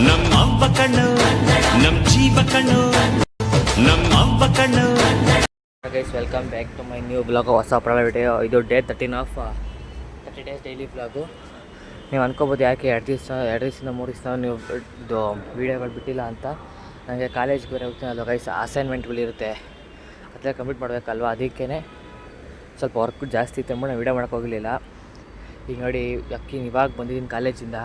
ನಮ್ಮ ಅವ್ವ ಕಣ್ಣು ನಮ್ಮ ಜೀವ ಕಣ್ಣು ನಮ್ಮ ಅವ್ವ ಕಣ್ಣು. Guys welcome back to my new blog. ಹೊಸ ವಿಡಿಯೋ. ಇದು day 13 of 30 days daily blog. ನೀವು ಅನ್ಕೋಬೋದು ಯಾಕೆ ಎರಡು ದಿವಸದಿಂದ 3 ದಿವಸ ನೀವು ಇದು ವೀಡಿಯೋಗಳು ಬಿಟ್ಟಿಲ್ಲ ಅಂತ. ನನಗೆ ಕಾಲೇಜ್ಗೆ ಬೇರೆ ಹೋಗ್ತೀನಲ್ವ ಗೈಸ್, ಅಸೈನ್ಮೆಂಟ್ಗಳಿರುತ್ತೆ, ಅದೆಲ್ಲ ಕಂಪ್ಲೀಟ್ ಮಾಡಬೇಕಲ್ವ, ಅದಕ್ಕೇ ಸ್ವಲ್ಪ ವರ್ಕ್ ಜಾಸ್ತಿ ಇತ್ತು ಅಂದ್ಬಿಟ್ಟು ನಾನು ವೀಡಿಯೋ ಮಾಡೋಕ್ಕೆ ಹೋಗಲಿಲ್ಲ. ಈಗ ನೋಡಿ ಇವಾಗ ಬಂದಿದ್ದೀನಿ ಕಾಲೇಜಿಂದ.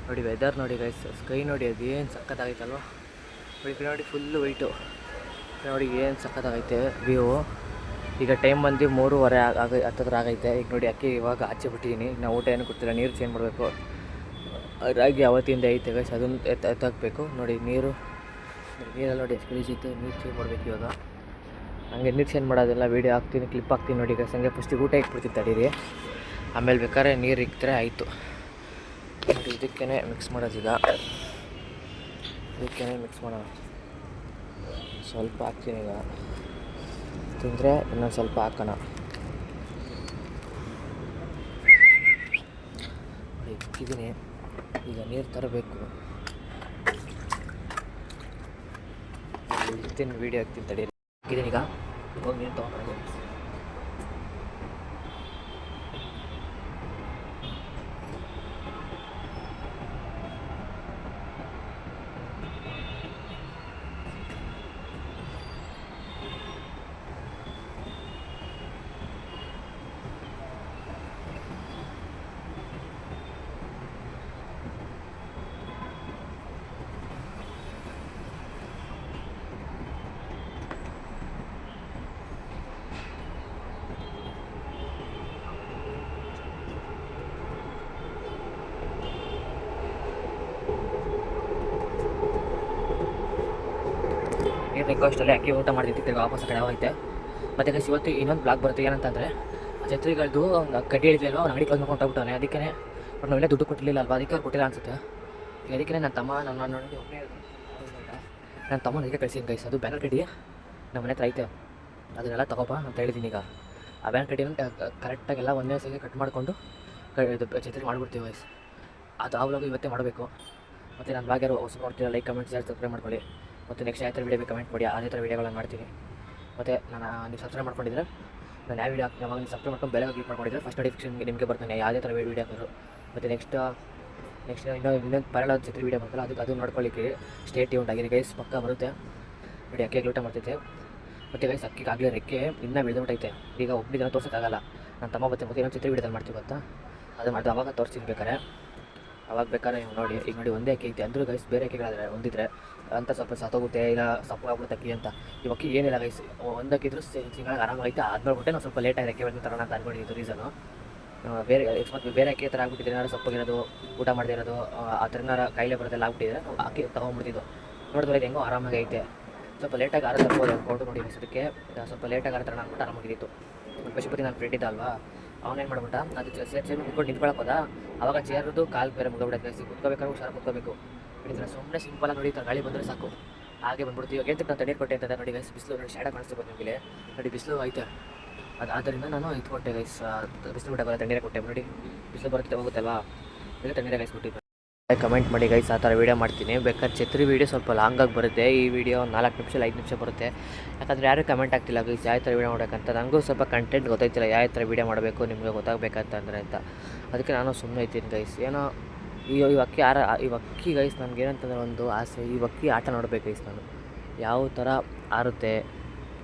ನೋಡಿ ವೆದರ್ ನೋಡಿ ಗೈಸ್, ಸ್ಕೈ ನೋಡಿ ಅದು ಏನು ಸಖತ್ತಾಗೈತಲ್ವ. ನೋಡಿ ಫುಲ್ಲು ವೈಟು ನೋಡಿ ಏನು ಸಖತ್ತಾಗೈತೆ ವ್ಯೂ. ಈಗ ಟೈಮ್ ಬಂದು 3:30 ಹತ್ತಿರ ಆಗೈತೆ. ಈಗ ನೋಡಿ ಇವಾಗ ಆಚೆ ಬಿಟ್ಟಿದ್ದೀನಿ. ನಾವು ಊಟ ಏನು ಕೊಡ್ತಿಲ್ಲ, ನೀರು ಚೇಂಜ್ ಮಾಡಬೇಕು. ರಾಗಿ ಅವತ್ತಿಂದ ಐತೆ ಗೈಸ್, ಅದನ್ನು ಎತ್ತಾಕಬೇಕು. ನೋಡಿ ನೀರೆಲ್ಲ ನೋಡಿ ಎಷ್ಟು ಗಲೀಜ್ ಐತೆ, ನೀರು ಚೇಂಜ್ ಮಾಡಬೇಕು ಇವಾಗ. ಹಂಗೆ ನೀರು ಚೇಂಜ್ ಮಾಡೋದೆಲ್ಲ ವೀಡಿಯೋ ಹಾಕ್ತೀನಿ, ಕ್ಲಿಪ್ ಹಾಕ್ತೀನಿ ನೋಡಿ ಗೈಸ್. ಹಂಗೆ ಫಸ್ಟಿಗೆ ಊಟ ಇಟ್ಬಿಡ್ತೀನಿ ತಡೀರಿ, ಆಮೇಲೆ ಬೇಕಾದ್ರೆ ನೀರು ಇಕ್ಕರೆ ಆಯಿತು. ನೋಡಿ ಇದಕ್ಕೇ ಮಿಕ್ಸ್ ಮಾಡೋದೀಗ, ಇದಕ್ಕೇ ಮಿಕ್ಸ್ ಮಾಡೋಣ. ಸ್ವಲ್ಪ ಹಾಕ್ತೀನಿ ಈಗ, ತಿಂದರೆ ಇನ್ನೊಂದು ಸ್ವಲ್ಪ ಹಾಕೋಣ. ಇಕ್ಕಿದ್ದೀನಿ, ಈಗ ನೀರು ತರಬೇಕು. ಇರ್ತೀನಿ ವೀಡಿಯೋ ಹಾಕ್ತೀನಿ ತಡೀರಿ. ಇಕ್ಕಿದ್ದೀನಿ ಈಗ, ಹೋಗಿ ನೀರು ತೊಗೊಂಡು ಅಷ್ಟಲ್ಲೇ ಅಕ್ಕಿ ಊಟ ಮಾಡ್ತಿತ್ತು. ತಿರ್ಗಿ ವಾಪಸ್ ಕಡೆ ಹೋಗೈತೆ. ಮತ್ತು ಗೈಸ್ ಇವತ್ತು ಇನ್ನೊಂದು ಬ್ಲಾಗ್ ಬರುತ್ತೆ. ಏನಂತಂದರೆ ಛತ್ರಿಗಳದ್ದು ಕಡ್ಡಿ ಹಿಡಿದಿಲ್ಲ, ಅವ್ನು ಅಂಗಡಿ ಕ್ಲೋಸ್ ಮಾಡ್ಕೊಂಡು ಹೋಗ್ಬಿಟ್ಟಾನೆ. ಅದಕ್ಕೆ ಬಟ್ ನಾವೆಲ್ಲ ದುಡ್ಡು ಕೊಟ್ಟಿರಲಿಲ್ಲ ಅಲ್ವಾ, ಅದಕ್ಕೆ ಅವ್ರು ಕೊಟ್ಟಿಲ್ಲ ಅನ್ಸುತ್ತೆ. ಅದಕ್ಕೆ ನನ್ನ ತಮ್ಮ ನೋಡಿ ಒಬ್ಬನೇ ನನ್ನ ತಮ್ಮ ಅದಕ್ಕೆ ಕಳಿಸಿದ್ದೀನಿ ಗೈಸ್. ಅದು ಬ್ಯಾಂಕ್ ಕಡ್ಡಿ ನಮ್ಮ ಮನೆ ಹತ್ರ ಐತೆ, ಅದನ್ನೆಲ್ಲ ತಗೋಬಾ ಅಂತ ಹೇಳಿದ್ದೀನಿ. ಈಗ ಆ ಬ್ಯಾಂಕ್ ಕಡ್ಡಿನ ಕರೆಕ್ಟಾಗೆಲ್ಲ ಒಂದೇ ಸಲ ಕಟ್ ಮಾಡಿಕೊಂಡು ಇದು ಛತ್ರಿ ಮಾಡಿಬಿಡ್ತೀವಿ ಗೈಸ್. ಅದು ಆ ವ್ಲಾಗ್ ಇವತ್ತೇ ಮಾಡಬೇಕು. ಮತ್ತು ನನ್ನ ಬ್ಲಾಗ್ ಯಾರು ಹೊಸ ನೋಡ್ತೀರಾ, ಲೈಕ್ ಕಮೆಂಟ್ ಶೇರ್ ಸಬ್ಸ್ಕ್ರೈಬ್ ಮಾಡ್ಕೊಳ್ಳಿ. ಮತ್ತು ನೆಕ್ಸ್ಟ್ ಯಾವ ಥರ ವೀಡಿಯೋ ಬೇಕು ಕಮೆಂಟ್ ಮಾಡಿ, ಅದೇ ಥರ ವೀಡಿಯೋಗಳನ್ನು ಮಾಡ್ತೀನಿ. ಮತ್ತು ನೀವು ಸಬ್ಸ್ಕ್ರೈಬ್ ಮಾಡ್ಕೊಂಡಿದ್ರೆ ನಾನು ಯಾವ ವೀಡಿಯೋ ಹಾಕ್ತೀನಿ ಅವಾಗ ನೀವು ಸಬ್ಸ್ಕ್ರೈಬ್ ಮಾಡ್ಕೊಂಡು ಬೆಲೆ ಕ್ಲಿಕ್ ಮಾಡ್ಕೊಂಡಿದ್ರೆ ಫಸ್ಟ್ ನೋಟಿಫಿಕೇಷನ್ ನಿಮಗೆ ಬರ್ತಾನೆ ಯಾವುದೇ ಥರ ವೀಡಿಯೋ ಹಾಕೋರು. ಮತ್ತು ನೆಕ್ಸ್ಟ್ ಇನ್ನೊಂದು ಪರಳ ಚಿತ್ರ ವೀಡಿಯೋ ಬರ್ತಲ್ಲ, ಅದು ನೋಡ್ಕೊಳ್ಳಿಕ್ಕೆ ಸ್ಟೇ ಟ್ಯೂನ್ಡ್ ಆಗಿರಿ ಗೈಸ್, ಪಕ್ಕ ಬರುತ್ತೆ. ನೋಡಿ ಅಕ್ಕಿಗೆ ಊಟ ಮಾಡ್ತೈತೆ. ಮತ್ತು ಗೈಸ್ ಅಕ್ಕಿಗೆ ಆಗಲೇ ರೆಕ್ಕೆ ಇನ್ನೂ ಬೆಳೆದ್ಬಿಟ್ಟೈತೆ. ಈಗ ಒಬ್ಬನಿಗೆ ಜನ ತೋರ್ಸೋಕ್ಕಾಗಲ್ಲ, ನನ್ನ ತಮ್ಮ ಮತ್ತೆ ಇನ್ನೊಂದು ಚಿತ್ರ ವೀಡಿಯೋದಲ್ಲಿ ಮಾಡ್ತೀವಿ ಗೊತ್ತಾ, ಅದು ಮಾಡಿದೆ ಅವಾಗ ತೋರಿಸಿರ್ಬೇಕಾರೆ. ಅವಾಗ ಬೇಕಾದ್ರೆ ನೀವು ನೋಡಿ. ಈಗ ನೋಡಿ ಒಂದೇ ಅಕ್ಕಿ ಐತೆ ಅಂದರೂ ಗೈಸ್, ಬೇರೆ ಅಕ್ಕಿಗಳಾದರೆ ಒಂದಿದ್ರೆ ಅಂತ ಸ್ವಲ್ಪ ಸತ್ತೋಗುತ್ತೆ, ಇಲ್ಲ ಸಪ್ಪು ಆಗ್ಬಿಡುತ್ತೆ ಅಕ್ಕಿ ಅಂತ. ಈ ಅಕ್ಕಿ ಏನಿಲ್ಲ ಗೈಸ್, ಒಂದಕ್ಕಿದ್ರು ತಿಂಗಳಿಗೆ ಆರಾಮಾಗೈತೆ. ಆದ್ಮೇಲೆ ನಾವು ಸ್ವಲ್ಪ ಲೇಟಾಗಿ ಅಕ್ಕಿ ಬೆಳೆದು ತರೋಣ ಅಂತ ಅಂದ್ಕೊಂಡಿದ್ದು ರೀಸನು. ಬೇರೆ ಮತ್ತು ಬೇರೆ ಅಕ್ಕಿ ಥರ ಆಗ್ಬಿಟ್ಟಿದ್ರೆ ಏನಾದ್ರು ಸಪ್ಪಗಿರೋದು, ಊಟ ಮಾಡದೇ ಇರೋದು, ಆ ಥರ ಏನಾರು ಕಾಯಿಲೆ ಬರೋದೆಲ್ಲ ಆಗ್ಬಿಟ್ಟಿದ್ರೆ ಅಕ್ಕಿ ತೊಗೊಂಡ್ಬಿಡ್ತಿದ್ದು. ನೋಡಿದ್ರೆ ಇದು ಹೆಂಗೋ ಆರಾಮಾಗಿ ಐತೆ. ಸ್ವಲ್ಪ ಲೇಟಾಗಿ ಆರ ತರ್ಬೋದು ಅಂದ್ಕೊಂಡು ನೋಡಿ ಅದಕ್ಕೆ ಸ್ವಲ್ಪ ಲೇಟಾಗಿ ಆರ ತರೋಣ ಅಂದ್ಬಿಟ್ಟು ಆರಾಮಾಗಿತ್ತು. ಪಶುಪತಿ ನನ್ನ ಫ್ರೆಂಡ್ ಇದ್ದ ಅಲ್ವಾ, ಅವನೇನು ಮಾಡ್ಬಿಟ್ಟ, ಅದು ಚೇರ್ ಕುತ್ಕೊಂಡು ನಿಂತ್ಕೊಳ್ಳೋಕೋದ. ಅವಾಗ ಚೇರ್ದು ಕಾಲು ಬೇರೆ ಮುಗಿಬಿಡುತ್ತೆ. ಕುತ್ಕೋಬೇಕಾದ್ರೆ ಹುಷಾರು ಕುತ್ಕೋಬೇಕು. ಹಿಡಿದ್ರೆ ಸುಮ್ಮನೆ ಸಿಂಪಲಾಗಿ ನೋಡಿ, ಗಾಳಿ ಬಂದರೆ ಸಾಕು ಹಾಗೆ ಬಂದ್ಬಿಡ್ತೀವಿ. ಇವಾಗ ನಾನು ತಣ್ಣೀರು ಕೊಟ್ಟೆ ಅಂತ ನೋಡಿ ಗೈಸ್, ಬಿಸಿಲು ನೋಡಿ ಶಾಡ ಕಾಣಿಸ್ತಿರ್ಬೋದು ನಿಮಗೆ. ನೋಡಿ ಬಿಸಿಲು ಐತೆ, ಆದ್ದರಿಂದ ನಾನು ಇದು ಕೊಟ್ಟೆ ಗೈಸ್, ಬಿಸಿಲು ಬಿಟ್ಟಾಗಲ್ಲ ತಣ್ಣೀರೇ ಕೊಟ್ಟೆ. ನೋಡಿ ಬಿಸಿಲು ಬರುತ್ತೆ ಹೋಗುತ್ತಲ್ವಾ, ಈಗ ತಣ್ಣೀರೇ ಗೈಸ್ ಕೊಟ್ಟಿದ್ದೆ. ಕಮೆಂಟ್ ಮಾಡಿ ಗೈಸ್, ಆ ಥರ ವೀಡಿಯೋ ಮಾಡ್ತೀನಿ. ಬೇಕಾದ್ರೆ ಛತ್ರಿ ವೀಡಿಯೋ ಸ್ವಲ್ಪ ಲಾಂಗಾಗಿ ಬರುತ್ತೆ. ಈ ವಿಡಿಯೋ 4 ನಿಮಿಷ 5 ನಿಮಿಷ ಬರುತ್ತೆ. ಯಾಕಂದರೆ ಯಾರು ಕಮೆಂಟ್ ಆಗ್ತಿಲ್ಲ ಗೈಸ್ ಯಾವ ಥರ ವೀಡಿಯೋ ಮಾಡೋಕ್ಕಂತ. ನನಗೂ ಸ್ವಲ್ಪ ಕಂಟೆಂಟ್ ಗೊತ್ತಾಯ್ತಿಲ್ಲ, ಯಾವ ಥರ ವೀಡಿಯೋ ಮಾಡಬೇಕು ನಿಮಗೆ ಗೊತ್ತಾಗಬೇಕಂತಂದರೆ ಅಂತ. ಅದಕ್ಕೆ ನಾನು ಸುಮ್ಮನೆ ಇದ್ದೀನಿ ಗೈಸ್. ಏನೋ ಈ ಅಕ್ಕಿ ಗೈಸ್ ನನಗೆ ಏನಂತಂದರೆ ಒಂದು ಆಸೆ, ಈ ಅಕ್ಕಿ ಆಟ ನೋಡಬೇಕು ಗೈಸ್ ನಾನು, ಯಾವ ಥರ ಆರುತ್ತೆ.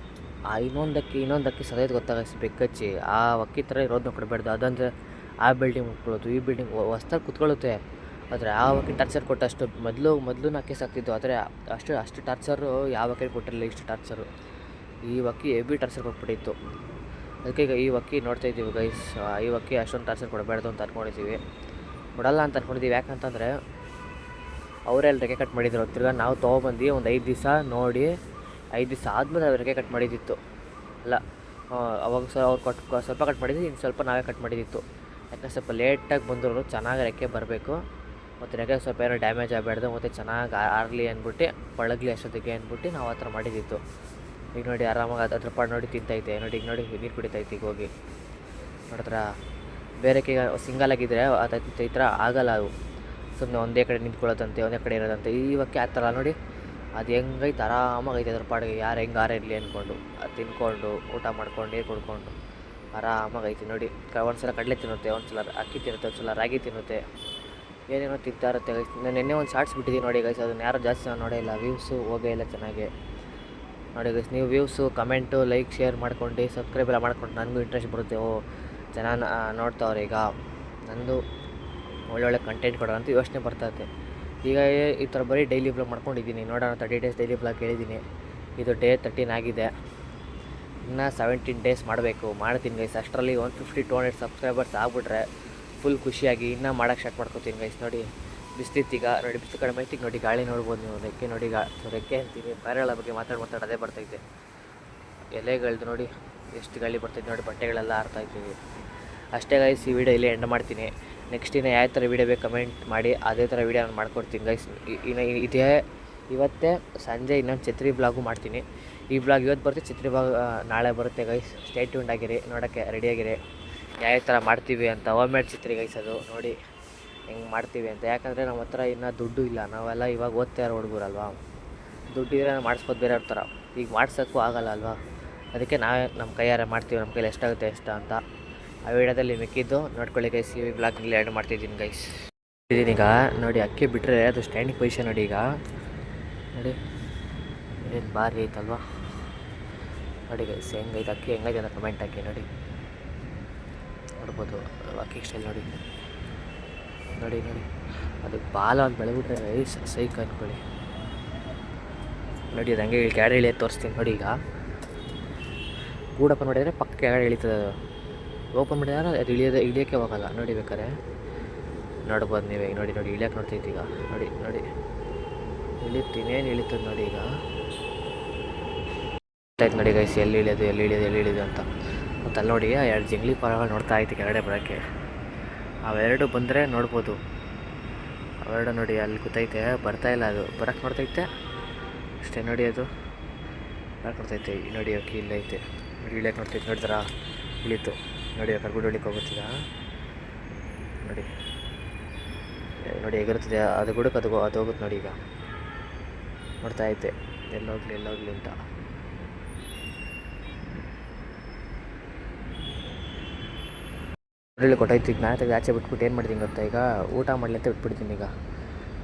ಇನ್ನೊಂದಕ್ಕಿ ಸದೈದು ಗೊತ್ತಾಗೈಸ್ ಬೆಕ್ಕಚ್ಚಿ ಆ ಅಕ್ಕಿ ಥರ ಇರೋದನ್ನ ಕೊಡಬೇಡ್ದು. ಅದಂದರೆ ಆ ಬಿಲ್ಡಿಂಗ್ ಮುಟ್ಕೊಳ್ಳೋದು, ಈ ಬಿಲ್ಡಿಂಗ್ ಹೊಸ್ದಾಗಿ ಕುತ್ಕೊಳ್ಳುತ್ತೆ. ಆದರೆ ಆ ಅಕ್ಕಿ ಟಾರ್ಚರ್ ಕೊಟ್ಟಷ್ಟು ಮೊದಲು ಅಕ್ಕಿ ಸಾಕ್ತಿದ್ದು, ಆದರೆ ಅಷ್ಟು ಟಾರ್ಚರು ಯಾವ ಅಕ್ಕಿ ಕೊಟ್ಟಿರಲಿಲ್ಲ, ಇಷ್ಟು ಟಾರ್ಚರು. ಈ ಅಕ್ಕಿ ಹೆವಿ ಟಾರ್ಚರ್ ಕೊಟ್ಬಿಟ್ಟಿತ್ತು. ಅದಕ್ಕೆ ಈಗ ಈ ಅಕ್ಕಿ ನೋಡ್ತಾಯಿದ್ದೀವಿ ಗೈಸ್. ಈ ಅಕ್ಕಿ ಅಷ್ಟೊಂದು ಟಾರ್ಚರ್ ಕೊಡಬೇಡ್ದು ಅಂತ ಅಂದ್ಕೊಂಡಿದ್ದೀವಿ, ಕೊಡಲ್ಲ ಅಂತ ಅಂದ್ಕೊಂಡಿದ್ದೀವಿ. ಯಾಕಂತಂದರೆ ಅವರೆಲ್ಲ ರೆಕ್ಕೆ ಕಟ್ ಮಾಡಿದ್ರು. ತಿರ್ಗಾ ನಾವು ತೊಗೊಬಂದು ಒಂದು 5 ದಿವಸ ನೋಡಿ, 5 ದಿವಸ ಆದಮೇಲೆ ಅವ್ರು ರೆಕ್ಕೆ ಕಟ್ ಮಾಡಿದ್ದಿತ್ತು. ಅಲ್ಲ ಅವಾಗ ಅವ್ರು ಸ್ವಲ್ಪ ಕಟ್ ಮಾಡಿದ್ದು, ಇನ್ನು ಸ್ವಲ್ಪ ನಾವೇ ಕಟ್ ಮಾಡಿದ್ದಿತ್ತು. ಯಾಕಂದರೆ ಸ್ವಲ್ಪ ಲೇಟಾಗಿ ಬಂದರು, ಚೆನ್ನಾಗಿ ರೆಕ್ಕೆ ಬರಬೇಕು. ಮತ್ತು ರೆಕ್ಕೆ ಸ್ವಲ್ಪ ಏನೋ ಡ್ಯಾಮೇಜ್ ಆಗಬಾರ್ದು, ಮತ್ತು ಚೆನ್ನಾಗಿ ಆರಲಿ ಅಂದ್ಬಿಟ್ಟು ಪಳಗಲಿ ಅಷ್ಟೊತ್ತಿಗೆ ಅಂದ್ಬಿಟ್ಟು ನಾವು ಆ ಥರ ಮಾಡಿದ್ದಿತ್ತು. ಈಗ ನೋಡಿ ಆರಾಮಾಗಿ ಅದ್ರ ಪಾಡು ನೋಡಿ ತಿಂತೈತೆ. ನೋಡಿ ಈಗ ನೋಡಿ ನೀರು ಕುಡಿತೈತೆ. ಈಗ ಹೋಗಿ ನೋಡಿದ್ರ ಬೇರೆ ಸಿಂಗಲ್ ಆಗಿದ್ದರೆ ಈ ಥರ ಆಗಲ್ಲ. ಅವು ಸುಮ್ಮನೆ ಒಂದೇ ಕಡೆ ನಿಂತ್ಕೊಳ್ಳೋದಂತೆ, ಒಂದೇ ಕಡೆ ಇರೋದಂತೆ. ಇವಕ್ಕೆ ಆ ಥರ ನೋಡಿ, ಅದು ಹೆಂಗೈತೆ ಆರಾಮಾಗೈತೆ ಅದ್ರ ಪಾಡಿಗೆ. ಯಾರು ಹೆಂಗಾರ ಇರಲಿ ಅಂದ್ಕೊಂಡು ಅದು ತಿನ್ಕೊಂಡು ಊಟ ಮಾಡ್ಕೊಂಡು ನೀರು ಕುಡ್ಕೊಂಡು ಆರಾಮಾಗೈತೆ ನೋಡಿ. ಒಂದ್ಸಲ ಕಡಲೆ ತಿನ್ನುತ್ತೆ, ಒಂದ್ಸಲ ಅಕ್ಕಿ ತಿನ್ನುತ್ತೆ, ಒಂದ್ಸಲ ರಾಗಿ ತಿನ್ನುತ್ತೆ, ಏನೇನೋ ತಿಂತಾ ಇರುತ್ತೆ ಗೈಸ್. ನಾನು ನಿನ್ನೆ ಒಂದು ಶಾರ್ಟ್ಸ್ ಬಿಟ್ಟಿದ್ದೀನಿ ನೋಡಿ ಗೈಸ್, ಅದನ್ನು ಯಾರು ಜಾಸ್ತಿ ನಾನು ನೋಡೇ ಇಲ್ಲ, ವ್ಯೂಸು ಹೋಗೇ ಇಲ್ಲ ಚೆನ್ನಾಗಿ ನೋಡಿ ಗೈಸ್. ನೀವು ವ್ಯೂಸು, ಕಮೆಂಟು, ಲೈಕ್, ಶೇರ್ ಮಾಡ್ಕೊಂಡು ಸಬ್ಸ್ಕ್ರೈಬ್ ಎಲ್ಲ ಮಾಡ್ಕೊಂಡು ನನಗೂ ಇಂಟ್ರೆಸ್ಟ್ ಬರುತ್ತೆ. ಜನ ನೋಡ್ತಾವ್ರೆ ಈಗ, ನಂದು ಒಳ್ಳೊಳ್ಳೆ ಕಂಟೆಂಟ್ ಕೊಡೋಣ ಅಂತ ಯೋಚನೆ ಬರ್ತೈತೆ. ಈಗ ಈ ಥರ ಬರೀ ಡೈಲಿ ಬ್ಲಾಗ್ ಮಾಡ್ಕೊಂಡಿದ್ದೀನಿ. ನೋಡೋಣ 30 ಡೇಸ್ ಡೈಲಿ ಬ್ಲಾಗ್ ಹೇಳಿದ್ದೀನಿ. ಇದು ಡೇ 13 ಆಗಿದೆ, ಇನ್ನು 17 ಡೇಸ್ ಮಾಡಬೇಕು. ಮಾಡ್ತೀನಿ ಗೈಸ್. ಅಷ್ಟರಲ್ಲಿ 150-200 ಸಬ್ಸ್ಕ್ರೈಬರ್ಸ್ ಆಗಿಬಿಟ್ರೆ ಫುಲ್ ಖುಷಿಯಾಗಿ ಇನ್ನೂ ಮಾಡೋಕ್ಕೆ ಸ್ಟಾರ್ಟ್ ಮಾಡ್ಕೊತೀನಿ ಗೈಸ್. ನೋಡಿ ಬಿಸ್ಲಿತ್ತೀಗ ನೋಡಿ, ಬಿಸಿಲು ಕಡಿಮೆ ಐತಿಗೆ ನೋಡಿ, ಗಾಳಿ ನೋಡ್ಬೋದು ನೀವು. ರೆಕ್ಕೆ ನೋಡಿ, ರೆಕ್ಕೆ ಅಂತೀನಿ, ಪೈರಗಳ ಬಗ್ಗೆ ಮಾತಾಡೋದೇ ಬರ್ತೈತೆ. ಎಲೆಗಳದ್ದು ನೋಡಿ ಎಷ್ಟು ಗಾಳಿ ಬರ್ತೈತೆ ನೋಡಿ, ಬಟ್ಟೆಗಳೆಲ್ಲ ಆರ್ತಾಯಿದ್ದೀವಿ. ಅಷ್ಟೇ ಗೈಸ್, ಈ ವಿಡಿಯೋ ಇಲ್ಲೇ ಎಂಡ್ ಮಾಡ್ತೀನಿ. ನೆಕ್ಸ್ಟ್ ಇನ್ನು ಯಾವ ಥರ ವೀಡಿಯೋ ಬೇಕು ಕಮೆಂಟ್ ಮಾಡಿ, ಅದೇ ಥರ ವೀಡಿಯೋ ನಾನು ಮಾಡ್ಕೊಡ್ತೀನಿ ಗೈಸ್. ಇನ್ನು ಇವತ್ತೇ ಸಂಜೆ ಇನ್ನೊಂದು ಛತ್ರಿ ಬ್ಲಾಗು ಮಾಡ್ತೀನಿ. ಈ ಬ್ಲಾಗ್ ಇವತ್ತು ಬರುತ್ತೆ, ಛತ್ರಿ ಬ್ಲಾಗ್ ನಾಳೆ ಬರುತ್ತೆ ಗೈಸ್. ಸ್ಟೇ ಟ್ಯೂನ್ಡ್ ಆಗಿರಿ, ನೋಡೋಕ್ಕೆ ರೆಡಿಯಾಗಿರಿ ಯಾವ ಥರ ಮಾಡ್ತೀವಿ ಅಂತ. ಹೋಮ್ಮೇಡ್ ಛತ್ರಿ ಗೈಸ್ ಅದು, ನೋಡಿ ಹೆಂಗೆ ಮಾಡ್ತೀವಿ ಅಂತ. ಯಾಕಂದರೆ ನಮ್ಮ ಹತ್ರ ಇನ್ನೂ ದುಡ್ಡು ಇಲ್ಲ, ನಾವೆಲ್ಲ ಇವಾಗ ಓದ್ತಾ ಇರೋ ಹುಡುಗರಲ್ವಾ. ದುಡ್ಡಿದ್ರೆ ಮಾಡಿಸ್ಬೋದು ಬೇರೆಯವ್ರ ಥರ, ಈಗ ಮಾಡ್ಸೋಕ್ಕೂ ಆಗೋಲ್ಲ ಅಲ್ವಾ. ಅದಕ್ಕೆ ನಾವೇ ನಮ್ಮ ಕೈಯಾರೆ ಮಾಡ್ತೀವಿ, ನಮ್ಮ ಕೈಲಿ ಎಷ್ಟಾಗುತ್ತೆ ಎಷ್ಟು ಅಂತ. ಆ ವಿಡಿಯೋದಲ್ಲಿ ಮಿಕ್ಕಿದ್ದು ನೋಡ್ಕೊಳ್ಳಿ ಗೈಸ್. ಈ ಬ್ಲಾಗ್ನಲ್ಲಿ ಆ್ಯಡ್ ಮಾಡ್ತಿದ್ದೀನಿ ಗೈಸ್. ಇದೀನೀಗ ನೋಡಿ, ಅಕ್ಕಿ ಬಿಟ್ಟರೆ ಅದು ಸ್ಟ್ಯಾಂಡಿಂಗ್ ಪೊಸಿಷನ್ ನೋಡಿ. ಈಗ ನೋಡಿ ಏನು ಭಾರಿ ಐತಲ್ವಾ ನೋಡಿ ಗೈಸ್, ಹೆಂಗೈತೆ ಅಕ್ಕಿ, ಹೆಂಗೈತೆ ಅಂತ ಕಮೆಂಟ್ ಹಾಕಿ ನೋಡಿ. ನೋಡ್ಬೋದು ಅಕ್ಕಿ ಸ್ಟೈಲ್ ನೋಡಿ ನೋಡಿ ನೋಡಿ. ಅದು ಬಾಲ ಅಂತ ಬೆಳೆಬಿಟ್ರೆ ರೈಸ್ ಸೈಕ್ ಅಂದ್ಕೊಳ್ಳಿ ನೋಡಿ. ಅದು ಹಂಗೆ ಕೆಳಗಡೆ ಇಳಿಯೋದು ತೋರಿಸ್ತೀನಿ ನೋಡಿ. ಈಗ ಗೂಡಪ್ಪ ನೋಡಿದರೆ ಪಕ್ಕ ಕೆಳಗಡೆ ಇಳಿತದೆ, ಅದು ಓಪನ್ ಮಾಡಿದ್ರೆ ಅದು ಇಳಿಯೋಕ್ಕೆ ಹೋಗಲ್ಲ ನೋಡಿ. ಬೇಕಾದ್ರೆ ನೋಡ್ಬೋದು ನೀವೇ ನೋಡಿ ನೋಡಿ, ಇಳಿಯೋಕೆ ನೋಡ್ತೈತಿ ಈಗ ನೋಡಿ ನೋಡಿ, ಇಳಿತೀನೇನು ಇಳಿತದೆ ನೋಡಿ. ಈಗ ಆಯ್ತು ನೋಡಿ ಗೈಸ್, ಎಲ್ಲಿ ಇಳಿಯೋದು ಅಂತ. ಮತ್ತು ಅಲ್ಲಿ ನೋಡಿ 2 ಜಂಗ್ಲಿ ಪಾರಗಳು ನೋಡ್ತಾ ಐತಿ ಕೆಳಗಡೆ ಬರೋಕ್ಕೆ. ಅವೆರಡು ಬಂದರೆ ನೋಡ್ಬೋದು, ಅವೆರಡು ನೋಡಿ ಅಲ್ಲಿ ಕೂತೈತೆ, ಬರ್ತಾಯಿಲ್ಲ ಅದು, ಬರೋಕ್ಕೆ ನೋಡ್ತೈತೆ ಅಷ್ಟೇ ನೋಡಿ. ಅದು ಬರೋಕ್ಕೆ ನೋಡ್ತೈತೆ ನೋಡಿ. ಅಕ್ಕಿ ಇಲ್ಲೈತೆ ನೋಡಿ, ಇಳಿಯೋಕೆ ನೋಡ್ತೈತೆ ನೋಡಿದ್ರಾ, ಇಳೀತು ನೋಡಿ. ಕರ್ಬಿಟ್ಟು ಹೊಳಿಕ್ಕೆ ಹೋಗುತ್ತೀಗ ನೋಡಿ ನೋಡಿ, ಹೇಗಿರ್ತದೆ ಅದು ಗುಡಕ್ಕೆ ಅದು ಹೋಗುತ್ತೆ ನೋಡಿ. ಈಗ ನೋಡ್ತಾ ಐತೆ ಎಲ್ಲೋಗ್ಲಿ ಅಂತ. ಒಳ್ಳೆ ಕೊಟ್ಟೈತಿ. ಈಗ ನಾನು ಆಚೆ ಬಿಟ್ಬಿಟ್ಟು ಏನು ಮಾಡ್ತೀನಿ ಗೊತ್ತಾ, ಈಗ ಊಟ ಮಾಡಲಿ ಅಂತ ಬಿಟ್ಬಿಡ್ತೀನಿ. ಈಗ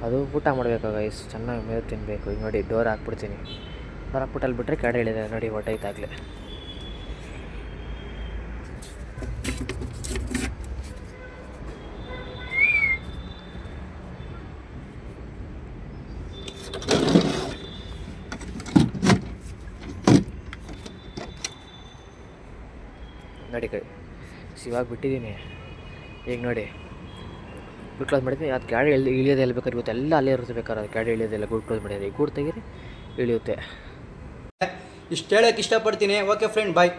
ಅದು ಊಟ ಮಾಡಬೇಕಾಗ ಇಷ್ಟು ಚೆನ್ನಾಗಿ ಮೇವು ತಿನ್ನಬೇಕು. ಈಗ ನೋಡಿ ಡೋರ್ ಹಾಕ್ಬಿಡ್ತೀನಿ, ಡೋರ್ ಹಾಕ್ಬಿಟ್ಟು ಅಲ್ಲಿ ಬಿಟ್ಟರೆ ಕೆಳಗಡೆ ಇಳಿದೆ ನೋಡಿ, ಹೊಟ್ಟೈತಾಗಲೇ ನೋಡಿ. ಇವಾಗ ಬಿಟ್ಟಿದ್ದೀನಿ. ಈಗ ನೋಡಿ ಗುಡ್ ಕ್ಲೋಸ್ ಮಾಡಿದ್ದೀನಿ. ಅದು ಗಾಡಿ ಇಳಿಯೋದು ಎಲ್ಲಿ ಬೇಕಾದ್ರೆ ಇವತ್ತು ಎಲ್ಲ ಅಲ್ಲೇ ಇರುತ್ತೆ. ಬೇಕಾದ್ರೆ ಅದು ಗಾಡಿ ಇಳಿಯೋದೆಲ್ಲ ಗುಡ್ ಕ್ಲೋಸ್ ಮಾಡಿದ್ರೆ, ಈಗ ಗೂಡ್ ತೆಗೀರಿ ಇಳಿಯುತ್ತೆ. ಇಷ್ಟು ಹೇಳೋಕ್ಕೆ ಇಷ್ಟಪಡ್ತೀನಿ. ಓಕೆ ಫ್ರೆಂಡ್, ಬಾಯ್.